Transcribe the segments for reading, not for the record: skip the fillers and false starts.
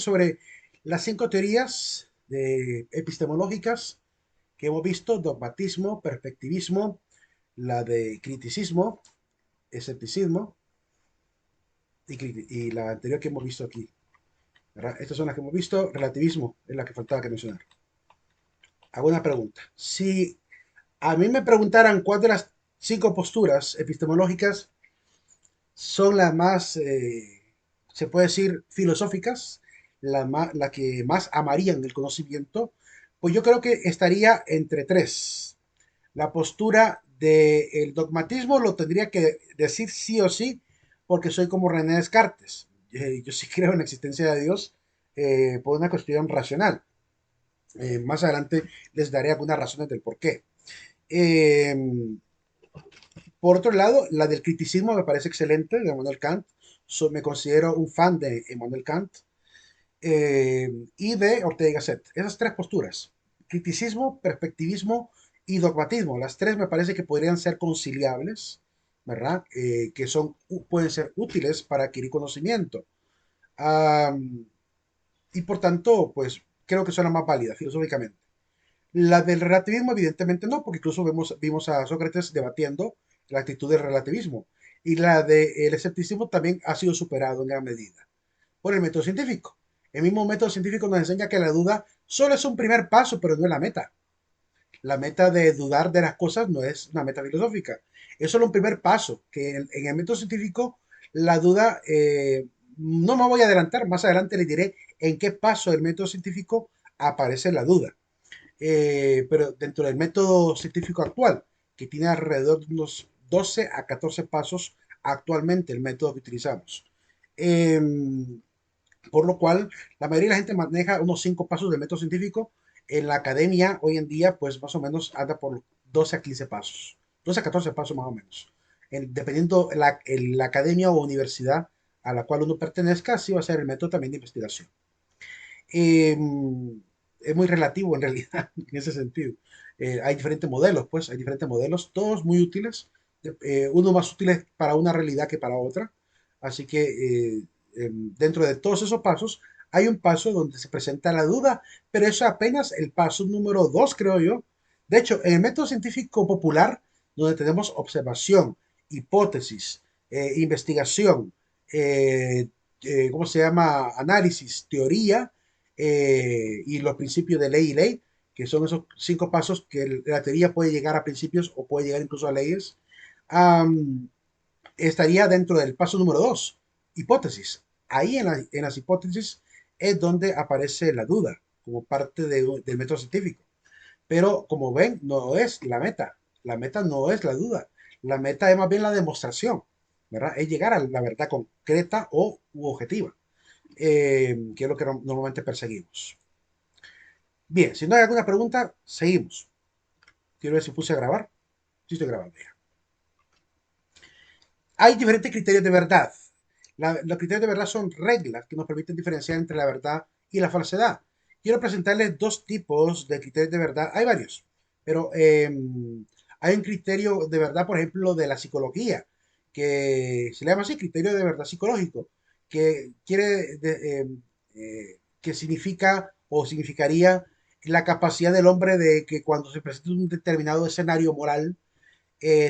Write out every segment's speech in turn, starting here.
Sobre las 5 teorías epistemológicas que hemos visto: dogmatismo, perspectivismo, la de criticismo, escepticismo y la anterior que hemos visto aquí, ¿verdad? Estas son las que hemos visto. Relativismo es la que faltaba que mencionar. Hago una pregunta. Si a mí me preguntaran cuál de las 5 posturas epistemológicas son las más, se puede decir, filosóficas, la que más amarían el conocimiento, pues yo creo que estaría entre tres. La postura del dogmatismo lo tendría que decir sí o sí, porque soy como René Descartes. Yo sí creo en la existencia de Dios por una cuestión racional. Más adelante les daré algunas razones del por qué. Eh, por otro lado, la del criticismo me parece excelente, de Immanuel Kant. Me considero un fan de Immanuel Kant y de Ortega y Gasset. Esas tres posturas: criticismo, perspectivismo y dogmatismo. Las tres me parece que podrían ser conciliables, ¿verdad? Que pueden ser útiles para adquirir conocimiento. Um, y por tanto, pues creo que son las más válidas filosóficamente. La del relativismo, evidentemente no, porque incluso vimos a Sócrates debatiendo la actitud del relativismo. Y la del escepticismo también ha sido superado en gran medida por el método científico. El mismo método científico nos enseña que la duda solo es un primer paso, pero no es la meta. La meta de dudar de las cosas no es una meta filosófica. Es solo un primer paso, que en el método científico la duda, no me voy a adelantar, más adelante les diré en qué paso del método científico aparece la duda. Pero dentro del método científico actual, que tiene alrededor de unos 12 a 14 pasos actualmente el método que utilizamos. Eh, por lo cual, la mayoría de la gente maneja unos 5 pasos del método científico. En la academia, hoy en día, pues más o menos anda por 12 a 15 pasos. 12 a 14 pasos más o menos. Dependiendo la academia o universidad a la cual uno pertenezca, así va a ser el método también de investigación. Eh, es muy relativo en realidad en ese sentido. Hay diferentes modelos, pues, hay diferentes modelos, todos muy útiles, uno más útiles para una realidad que para otra. Así que dentro de todos esos pasos hay un paso donde se presenta la duda, pero eso es apenas el paso número 2, creo yo. De hecho, en el método científico popular, donde tenemos observación, hipótesis, investigación, ¿cómo se llama? Análisis, teoría, y los principios de ley y ley, que son esos 5 pasos que la teoría puede llegar a principios o puede llegar incluso a leyes. um, Estaría dentro del paso número 2, hipótesis. Ahí en las hipótesis es donde aparece la duda como parte del método científico. Pero como ven, no es la meta. La meta no es la duda. La meta es más bien la demostración, ¿verdad? Es llegar a la verdad concreta o objetiva, que es lo que normalmente perseguimos. Bien, si no hay alguna pregunta, seguimos. Quiero ver si puse a grabar. Sí, estoy grabando ya. Hay diferentes criterios de verdad. Los criterios de verdad son reglas que nos permiten diferenciar entre la verdad y la falsedad. Quiero presentarles dos tipos de criterios de verdad. Hay varios, pero hay un criterio de verdad, por ejemplo, de la psicología, que se le llama así, criterio de verdad psicológico, que que significa o significaría la capacidad del hombre de que cuando se presenta un determinado escenario moral,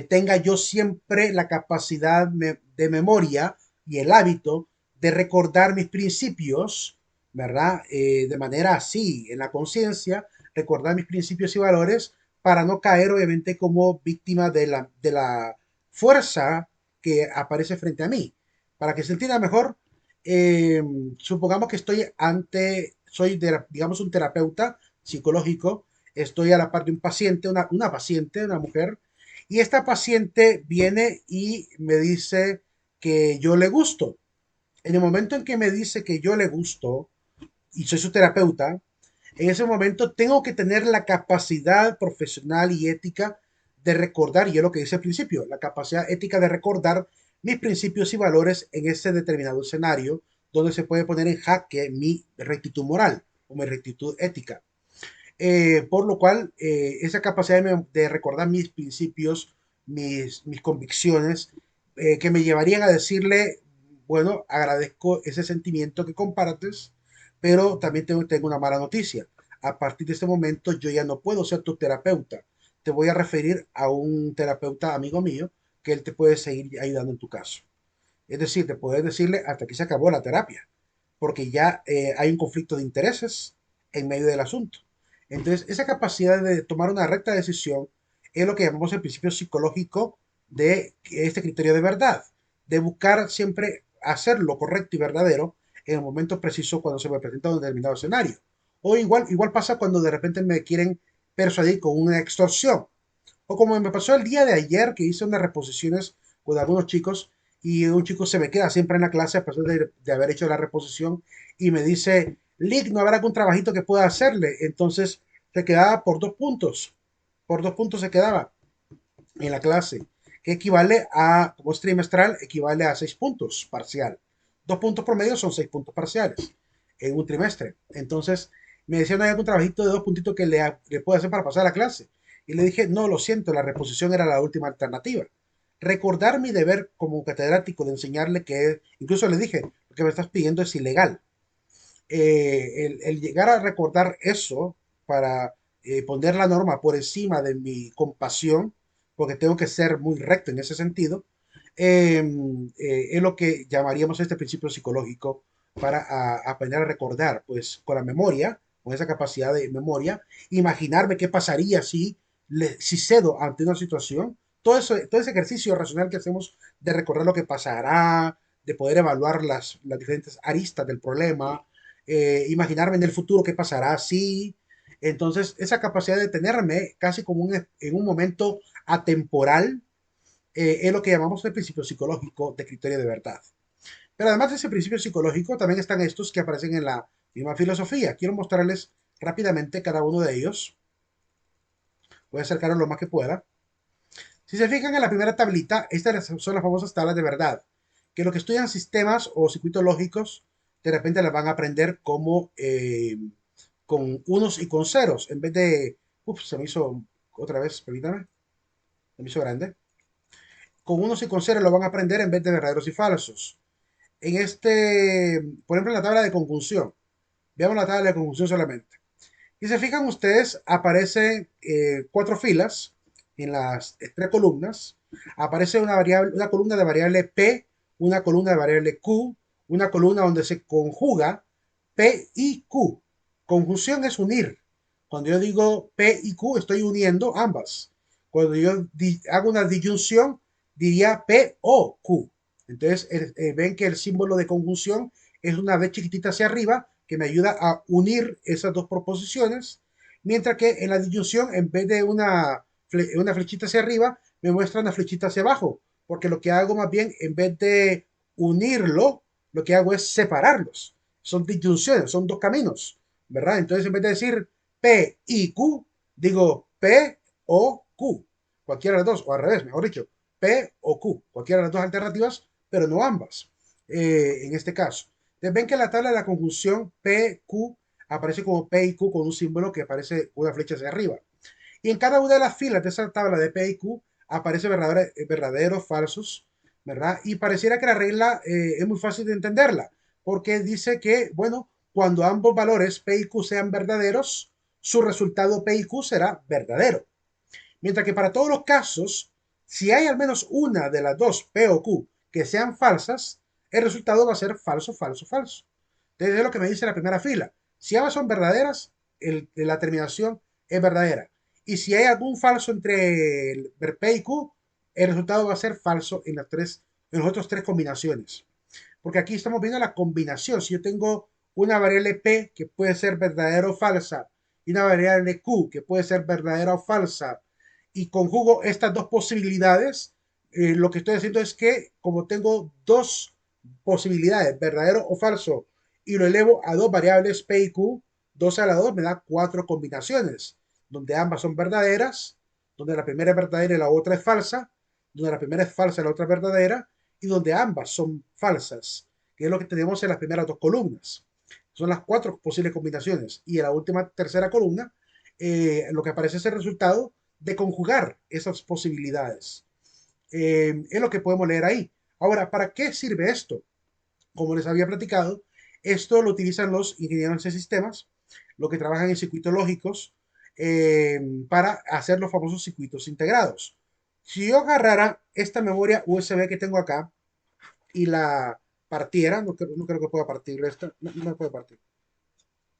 tenga yo siempre la capacidad de memoria y el hábito de recordar mis principios, ¿verdad? De manera así, en la conciencia, recordar mis principios y valores para no caer, obviamente, como víctima de la fuerza que aparece frente a mí. Para que se entienda mejor, eh, supongamos que digamos, un terapeuta psicológico, estoy a la par de un paciente, una paciente, una mujer, y esta paciente viene y me dice que yo le gusto. En el momento en que me dice que yo le gusto y soy su terapeuta, en ese momento tengo que tener la capacidad profesional y ética de recordar, y es lo que dice al principio, la capacidad ética de recordar mis principios y valores en ese determinado escenario donde se puede poner en jaque mi rectitud moral o mi rectitud ética. Por lo cual, esa capacidad de recordar mis principios, mis convicciones, que me llevarían a decirle, bueno, agradezco ese sentimiento que compartes, pero también tengo una mala noticia. A partir de este momento yo ya no puedo ser tu terapeuta. Te voy a referir a un terapeuta amigo mío que él te puede seguir ayudando en tu caso. Es decir, te puedes decirle hasta aquí se acabó la terapia, porque ya hay un conflicto de intereses en medio del asunto. Entonces, esa capacidad de tomar una recta decisión es lo que llamamos el principio psicológico de este criterio de verdad, de buscar siempre hacer lo correcto y verdadero en el momento preciso cuando se me presenta un determinado escenario. O igual pasa cuando de repente me quieren persuadir con una extorsión. O como me pasó el día de ayer que hice unas reposiciones con algunos chicos y un chico se me queda siempre en la clase a pesar de haber hecho la reposición y me dice, Lick, ¿no habrá algún trabajito que pueda hacerle? Entonces se quedaba por 2 puntos se quedaba en la clase, que equivale a, como es trimestral, equivale a 6 puntos parcial. 2 puntos promedio son 6 puntos parciales en un trimestre. Entonces me decía, no hay algún trabajito de 2 puntitos que le pueda hacer para pasar la clase. Y le dije, no, lo siento, la reposición era la última alternativa. Recordar mi deber como catedrático de enseñarle que, incluso le dije, lo que me estás pidiendo es ilegal. El llegar a recordar eso para poner la norma por encima de mi compasión, porque tengo que ser muy recto en ese sentido, eh, es lo que llamaríamos este principio psicológico para aprender a recordar, pues con la memoria, con esa capacidad de memoria, imaginarme qué pasaría si cedo ante una situación, todo ese ejercicio racional que hacemos de recordar lo que pasará, de poder evaluar las diferentes aristas del problema, imaginarme en el futuro qué pasará si. Entonces, esa capacidad de tenerme casi como en un momento atemporal es lo que llamamos el principio psicológico de criterio de verdad. Pero además de ese principio psicológico, también están estos que aparecen en la misma filosofía. Quiero mostrarles rápidamente cada uno de ellos. Voy a acercarlos lo más que pueda. Si se fijan en la primera tablita, estas son las famosas tablas de verdad, que los que estudian sistemas o circuitos lógicos, de repente las van a aprender como con unos y con ceros, en vez de, se me hizo otra vez, permítame, se me hizo grande. Con unos y con ceros lo van a aprender en vez de verdaderos y falsos. Por ejemplo, en la tabla de conjunción, veamos la tabla de conjunción solamente. Si se fijan ustedes, aparecen 4 filas en las 3 columnas. Aparece una columna de variable P, una columna de variable Q, una columna donde se conjuga P y Q. Conjunción es unir. Cuando yo digo P y Q, estoy uniendo ambas. Cuando yo hago una disyunción, diría P o Q. Entonces, ven que el símbolo de conjunción es una B chiquitita hacia arriba que me ayuda a unir esas dos proposiciones, mientras que en la disyunción, en vez de una flechita hacia arriba, me muestra una flechita hacia abajo, porque lo que hago más bien, en vez de unirlo, lo que hago es separarlos. Son disyunciones, son dos caminos, ¿verdad? Entonces, en vez de decir P y Q, digo P o Q, cualquiera de las dos, o al revés, mejor dicho, P o Q, cualquiera de las dos alternativas, pero no ambas, en este caso. Entonces, ven que en la tabla de la conjunción PQ aparece como P y Q con un símbolo que parece una flecha hacia arriba. Y en cada una de las filas de esa tabla de P y Q aparece verdaderos, falsos, ¿verdad? Y pareciera que la regla es muy fácil de entenderla, porque dice que, bueno, cuando ambos valores P y Q sean verdaderos, su resultado P y Q será verdadero. Mientras que para todos los casos, si hay al menos una de las dos P o Q que sean falsas, el resultado va a ser falso, falso, falso. Entonces es lo que me dice la primera fila. Si ambas son verdaderas, la terminación es verdadera. Y si hay algún falso entre el P y Q, el resultado va a ser falso en las otras 3 combinaciones. Porque aquí estamos viendo la combinación. Si yo tengo una variable P que puede ser verdadera o falsa y una variable Q que puede ser verdadera o falsa y conjugo estas dos posibilidades, lo que estoy haciendo es que como tengo dos posibilidades, verdadero o falso, y lo elevo a dos variables P y Q, 2 a la 2 me da 4 combinaciones, donde ambas son verdaderas, donde la primera es verdadera y la otra es falsa, donde la primera es falsa y la otra es verdadera, y donde ambas son falsas, que es lo que tenemos en las primeras 2 columnas. Son las 4 posibles combinaciones. Y en la última tercera columna, lo que aparece es el resultado de conjugar esas posibilidades. Es lo que podemos leer ahí. Ahora, ¿para qué sirve esto? Como les había platicado, Esto lo utilizan los ingenieros de sistemas, los que trabajan en circuitos lógicos, para hacer los famosos circuitos integrados. Si yo agarrara esta memoria USB que tengo acá y la partiera, no creo que pueda partir esta, no, no me puede partir.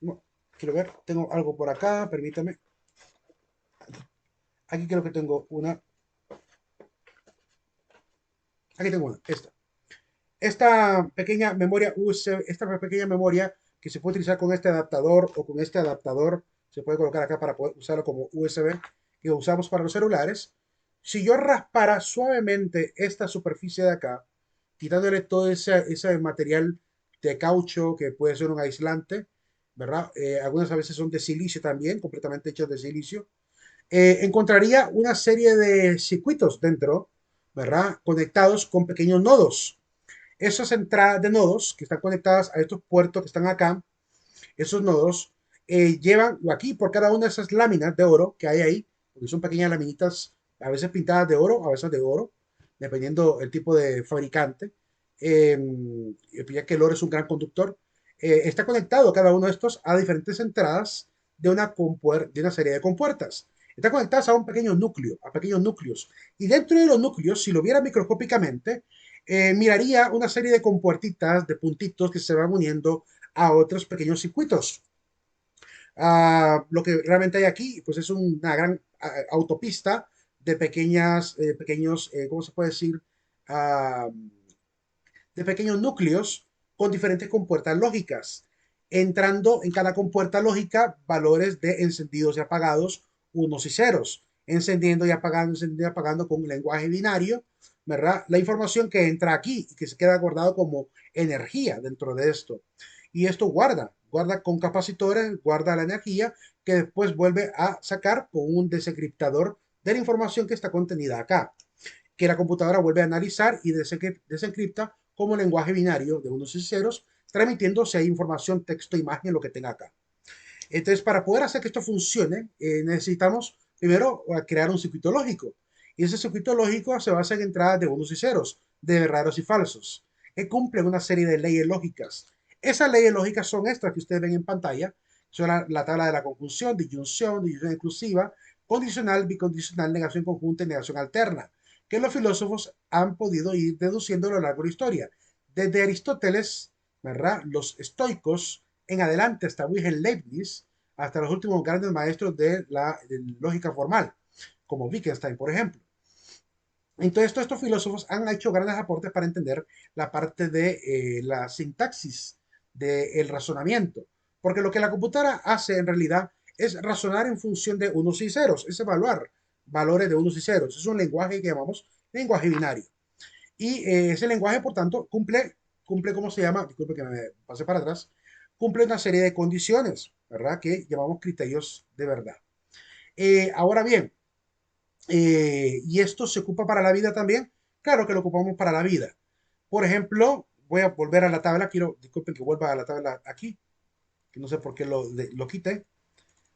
No, quiero ver, tengo algo por acá, permítame. Aquí creo que tengo una. Aquí tengo una, esta. Esta pequeña memoria USB, esta pequeña memoria que se puede utilizar con este adaptador o con este adaptador, se puede colocar acá para poder usarlo como USB que usamos para los celulares. Si yo raspara suavemente esta superficie de acá, quitándole todo ese material de caucho que puede ser un aislante, ¿verdad? Algunas a veces son de silicio también, completamente hechos de silicio. Encontraría una serie de circuitos dentro, ¿verdad? Conectados con pequeños nodos. Esas entradas de nodos que están conectadas a estos puertos que están acá, esos nodos llevan aquí por cada una de esas láminas de oro que hay ahí, porque son pequeñas laminitas, a veces pintadas de oro, a veces de oro, dependiendo el tipo de fabricante, eh, ya que el oro es un gran conductor. Está conectado cada uno de estos a diferentes entradas de una serie de compuertas. Está conectadas a un pequeño núcleo, a pequeños núcleos. Y dentro de los núcleos, si lo viera microscópicamente, miraría una serie de compuertitas, de puntitos que se van uniendo a otros pequeños circuitos. Lo que realmente hay aquí, pues es una gran autopista de pequeños, ¿cómo se puede decir? Uh, de pequeños núcleos con diferentes compuertas lógicas, entrando en cada compuerta lógica valores de encendidos y apagados, unos y ceros, encendiendo y apagando con un lenguaje binario, ¿verdad? La información que entra aquí y que se queda guardado como energía dentro de esto. Y esto guarda con capacitores, guarda la energía que después vuelve a sacar con un desencriptador de la información que está contenida acá, que la computadora vuelve a analizar y desencripta como lenguaje binario de unos y ceros, transmitiendo si hay información, texto, imagen, lo que tenga acá. Entonces, para poder hacer que esto funcione, necesitamos primero crear un circuito lógico. Y ese circuito lógico se basa en entradas de unos y ceros, de verdaderos y falsos, que cumplen una serie de leyes lógicas. Esas leyes lógicas son estas que ustedes ven en pantalla, son la tabla de la conjunción, disyunción inclusiva, condicional, bicondicional, negación conjunta y negación alterna, que los filósofos han podido ir deduciendo a lo largo de la historia. Desde Aristóteles, ¿verdad? Los estoicos, en adelante hasta Wilhelm Leibniz, hasta los últimos grandes maestros de lógica formal, como Wittgenstein, por ejemplo. Entonces, todos estos filósofos han hecho grandes aportes para entender la parte de la sintaxis del razonamiento, porque lo que la computadora hace en realidad es razonar en función de unos y ceros, es evaluar valores de unos y ceros. Es un lenguaje que llamamos lenguaje binario. Y ese lenguaje, por tanto, cumple, ¿cómo se llama? Disculpe que me pase para atrás, cumple una serie de condiciones, ¿verdad? Que llamamos criterios de verdad. Ahora bien, ¿y esto se ocupa para la vida también? Claro que lo ocupamos para la vida. Por ejemplo, voy a volver a la tabla, disculpen que vuelva a la tabla aquí, que no sé por qué lo quité.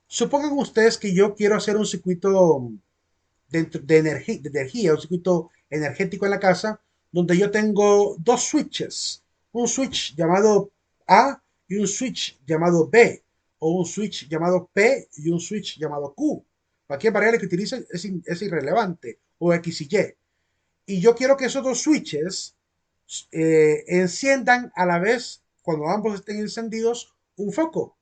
Supongan ustedes que yo quiero hacer un circuito de energía, un circuito energético en la casa, donde yo tengo dos switches, un switch llamado A y un switch llamado B, o un switch llamado P y un switch llamado Q. Cualquier variable que utilicen es irrelevante, o X y Y. Y yo quiero que esos dos switches enciendan a la vez, cuando ambos estén encendidos, un foco.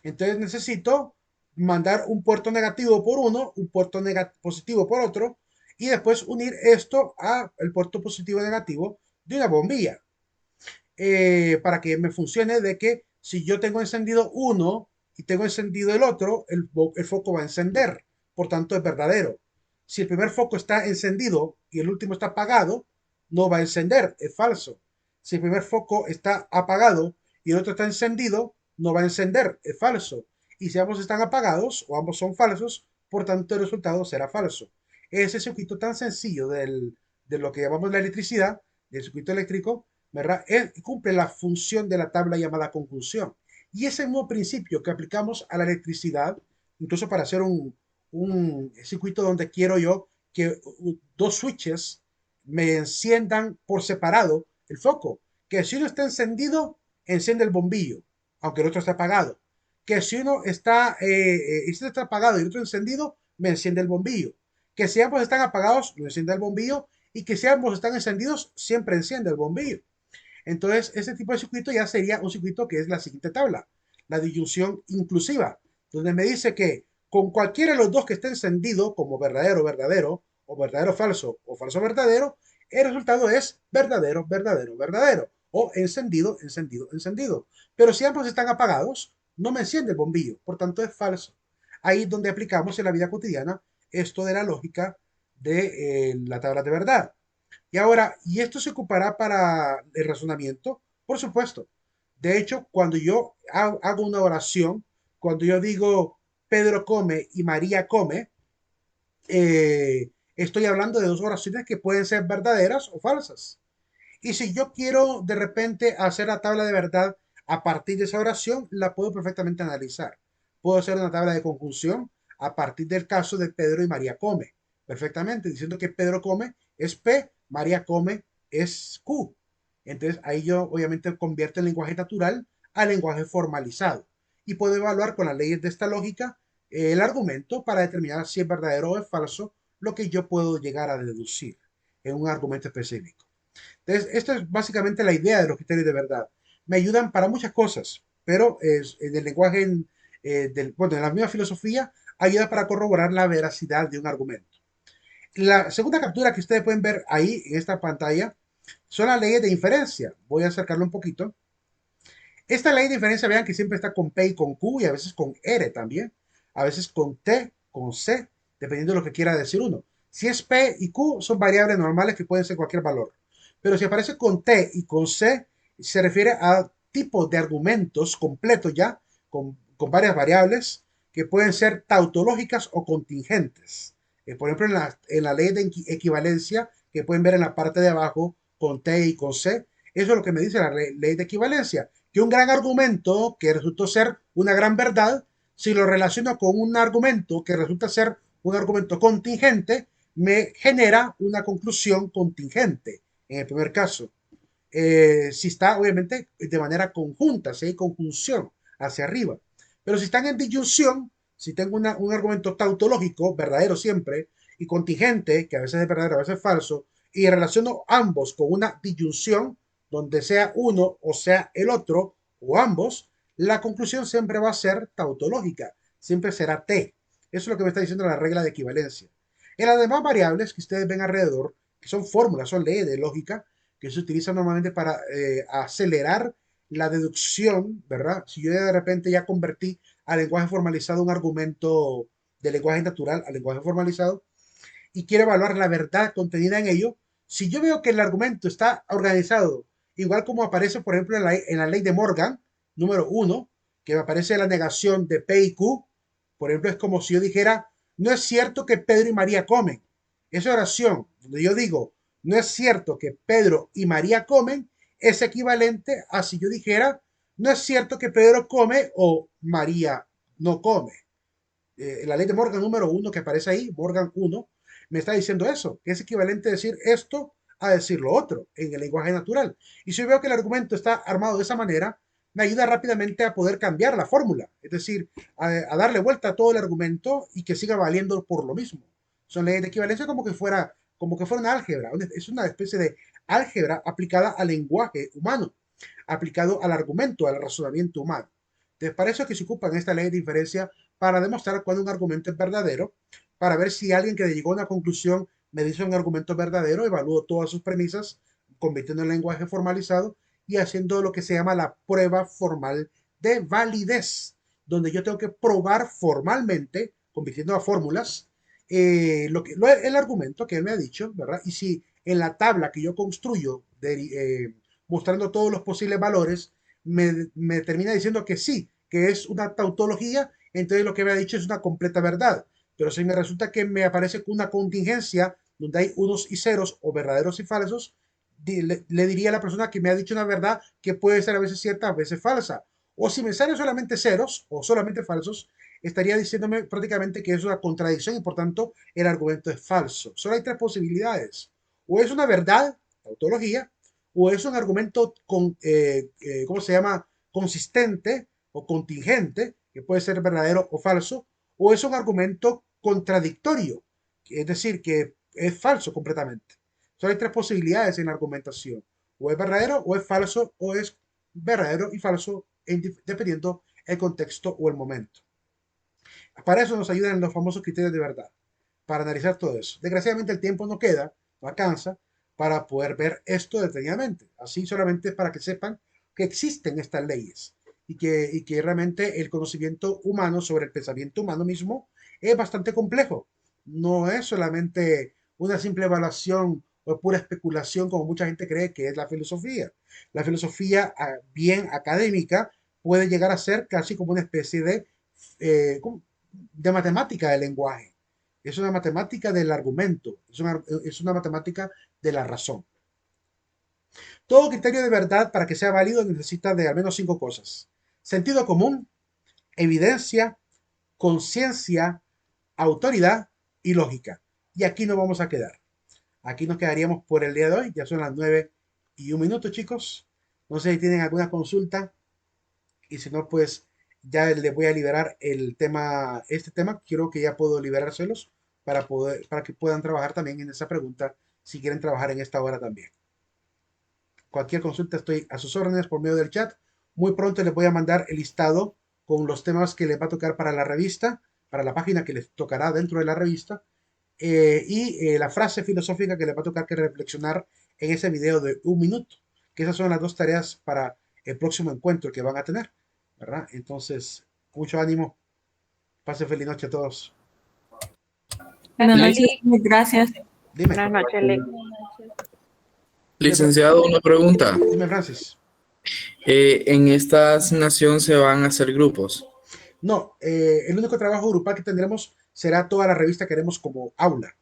Entonces necesito mandar un puerto negativo por uno, un puerto positivo por otro, y después unir esto al puerto positivo y negativo de una bombilla. Para que me funcione de que si yo tengo encendido uno y tengo encendido el otro, el foco va a encender. Por tanto, es verdadero. Si el primer foco está encendido y el último está apagado, no va a encender, es falso. Si el primer foco está apagado y el otro está encendido, no va a encender, es falso. Y si ambos están apagados o ambos son falsos, por tanto el resultado será falso. Ese circuito tan sencillo de lo que llamamos la electricidad, del circuito eléctrico, ¿verdad? Él cumple la función de la tabla llamada conjunción. Y ese mismo principio que aplicamos a la electricidad, incluso para hacer un circuito donde quiero yo que dos switches me enciendan por separado el foco, que si uno está encendido, enciende el bombillo, aunque el otro está apagado. Que si uno está, este está apagado y el otro encendido, me enciende el bombillo. Que si ambos están apagados, lo enciende el bombillo. Y que si ambos están encendidos, siempre enciende el bombillo. Entonces, ese tipo de circuito ya sería un circuito que es la siguiente tabla, la disyunción inclusiva, donde me dice que con cualquiera de los dos que esté encendido, como verdadero, verdadero, o verdadero, falso, o falso, verdadero, el resultado es verdadero, verdadero, verdadero, o encendido, encendido, encendido. Pero si ambos están apagados, no me enciende el bombillo, por tanto es falso. Ahí es donde aplicamos en la vida cotidiana esto de la lógica de la tabla de verdad. Y ahora, ¿y esto se ocupará para el razonamiento? Por supuesto. De hecho, cuando yo hago una oración, cuando yo digo Pedro come y María come, estoy hablando de dos oraciones que pueden ser verdaderas o falsas. Y si yo quiero de repente hacer la tabla de verdad a partir de esa oración, la puedo perfectamente analizar. Puedo hacer una tabla de conjunción a partir del caso de Pedro y María come. Perfectamente, diciendo que Pedro come es P, María come es Q. Entonces ahí yo obviamente convierto el lenguaje natural al lenguaje formalizado. Y puedo evaluar con las leyes de esta lógica el argumento para determinar si es verdadero o es falso lo que yo puedo llegar a deducir en un argumento específico. Entonces, esta es básicamente la idea de los criterios de verdad. Me ayudan para muchas cosas, pero en el lenguaje, bueno, en la misma filosofía, ayuda para corroborar la veracidad de un argumento. La segunda captura que ustedes pueden ver ahí en esta pantalla son las leyes de inferencia. Voy a acercarlo un poquito. Esta ley de inferencia, vean que siempre está con P y con Q y a veces con R también, a veces con T, con C, dependiendo de lo que quiera decir uno. Si es P y Q, son variables normales que pueden ser cualquier valor. Pero si aparece con T y con C, se refiere a tipos de argumentos completos ya, con varias variables, que pueden ser tautológicas o contingentes. Por ejemplo, en la ley de equivalencia, que pueden ver en la parte de abajo, con T y con C, eso es lo que me dice la ley de equivalencia, que un gran argumento que resultó ser una gran verdad, si lo relaciono con un argumento que resulta ser un argumento contingente, me genera una conclusión contingente, en el primer caso. Si está, obviamente, de manera conjunta, si hay conjunción hacia arriba. Pero si están en disyunción, si tengo un argumento tautológico, verdadero siempre, y contingente, que a veces es verdadero, a veces es falso, y relaciono ambos con una disyunción, donde sea uno o sea el otro, o ambos, la conclusión siempre va a ser tautológica, siempre será T. Eso es lo que me está diciendo la regla de equivalencia. En las demás variables que ustedes ven alrededor, que son fórmulas, son leyes de lógica, que se utiliza normalmente para acelerar la deducción, ¿verdad? Si yo de repente ya convertí al lenguaje formalizado un argumento de lenguaje natural al lenguaje formalizado y quiero evaluar la verdad contenida en ello, si yo veo que el argumento está organizado igual como aparece, por ejemplo, en la ley de Morgan, número uno, que me aparece la negación de P y Q, por ejemplo, es como si yo dijera, no es cierto que Pedro y María comen. Esa oración, donde yo digo, no es cierto que Pedro y María comen, es equivalente a si yo dijera, no es cierto que Pedro come o María no come. La ley de Morgan número uno que aparece ahí, Morgan uno, me está diciendo eso, que es equivalente a decir esto a decir lo otro en el lenguaje natural. Y si yo veo que el argumento está armado de esa manera, me ayuda rápidamente a poder cambiar la fórmula, es decir, a darle vuelta a todo el argumento y que siga valiendo por lo mismo. Son leyes de equivalencia como que fuera una álgebra, es una especie de álgebra aplicada al lenguaje humano, aplicado al argumento, al razonamiento humano. Entonces, para eso es que se ocupan esta ley de inferencia para demostrar cuando un argumento es verdadero, para ver si alguien que llegó a una conclusión me dice un argumento verdadero, evalúo todas sus premisas, convirtiendo en lenguaje formalizado y haciendo lo que se llama la prueba formal de validez, donde yo tengo que probar formalmente, convirtiendo a fórmulas, el argumento que él me ha dicho, ¿verdad? Y si en la tabla que yo construyo, mostrando todos los posibles valores, me termina diciendo que sí, que es una tautología, entonces lo que me ha dicho es una completa verdad. Pero si me resulta que me aparece una contingencia donde hay unos y ceros o verdaderos y falsos, le diría a la persona que me ha dicho una verdad que puede ser a veces cierta, a veces falsa. O si me salen solamente ceros o solamente falsos, estaría diciéndome prácticamente que es una contradicción y por tanto el argumento es falso. Solo hay tres posibilidades. O es una verdad, tautología, o es un argumento ¿cómo se llama? Consistente o contingente, que puede ser verdadero o falso, o es un argumento contradictorio, es decir, que es falso completamente. Solo hay tres posibilidades en la argumentación. O es verdadero, o es falso, o es verdadero y falso, dependiendo el contexto o el momento. Para eso nos ayudan los famosos criterios de verdad, para analizar todo eso. Desgraciadamente el tiempo no queda, no alcanza, para poder ver esto detenidamente. Así solamente para que sepan que existen estas leyes y que realmente el conocimiento humano sobre el pensamiento humano mismo es bastante complejo. No es solamente una simple evaluación o pura especulación como mucha gente cree que es la filosofía. La filosofía bien académica puede llegar a ser casi como una especie eh, de matemática del lenguaje. Es una matemática del argumento, es una matemática de la razón. Todo criterio de verdad para que sea válido necesita de al menos cinco cosas. Sentido común, evidencia, conciencia, autoridad y lógica. Y aquí nos vamos a quedar. Aquí nos quedaríamos por el día de hoy. Ya son las 9:01, chicos. No sé si tienen alguna consulta. Y si no, pues ya les voy a liberar el tema, este tema. Quiero que ya puedo liberárselos para que puedan trabajar también en esa pregunta si quieren trabajar en esta hora también. Cualquier consulta estoy a sus órdenes por medio del chat. Muy pronto les voy a mandar el listado con los temas que les va a tocar para la revista, para la página que les tocará dentro de la revista, la frase filosófica que les va a tocar que reflexionar en ese video de 1 minuto, que esas son las dos tareas para el próximo encuentro que van a tener, ¿verdad? Entonces, mucho ánimo. Pase feliz noche a todos. Buenas Lic- noches, gracias. Dime, Buenas noches, Lic. dime, Licenciado, una pregunta. dime, Francis. ¿En esta asignación se van a hacer grupos? No, el único trabajo grupal que tendremos será toda la revista que haremos como aula.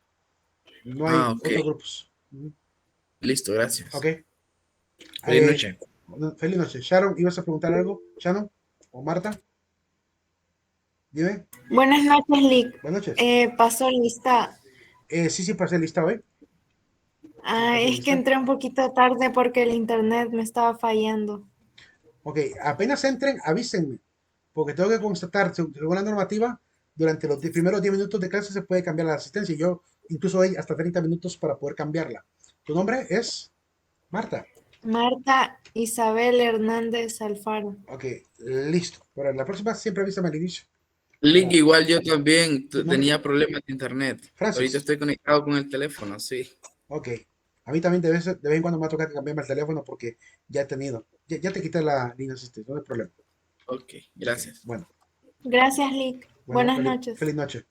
No hay Ok. otros grupos. Listo, gracias. Ok. Feliz noche. Feliz noche. Sharon, ¿ibas a preguntar algo? ¿Shannon? ¿O Marta? Dime. Buenas noches, Lic. Buenas noches. Pasó lista. Sí, pasé lista hoy. pasó Es que lista. entré un poquito tarde porque el internet me estaba fallando. Ok, apenas entren, avísenme. Porque tengo que constatar, según la normativa, durante los primeros 10 minutos de clase se puede cambiar la asistencia. Y yo incluso hay hasta 30 minutos para poder cambiarla. ¿Tu nombre es? Marta. Marta Isabel Hernández Alfaro. Ok, listo. Para la próxima siempre avísame al inicio. Lic, igual yo también ¿Tu nombre? tenía problemas de internet. Francis. Ahorita estoy conectado con el teléfono, sí. Ok. A mí también de vez en cuando me va a tocar cambiarme el teléfono porque ya he tenido. Ya te quité la línea de asistencia, no hay problema. Ok, gracias. Bueno, Gracias, Lic. Buenas noches. Feliz noche.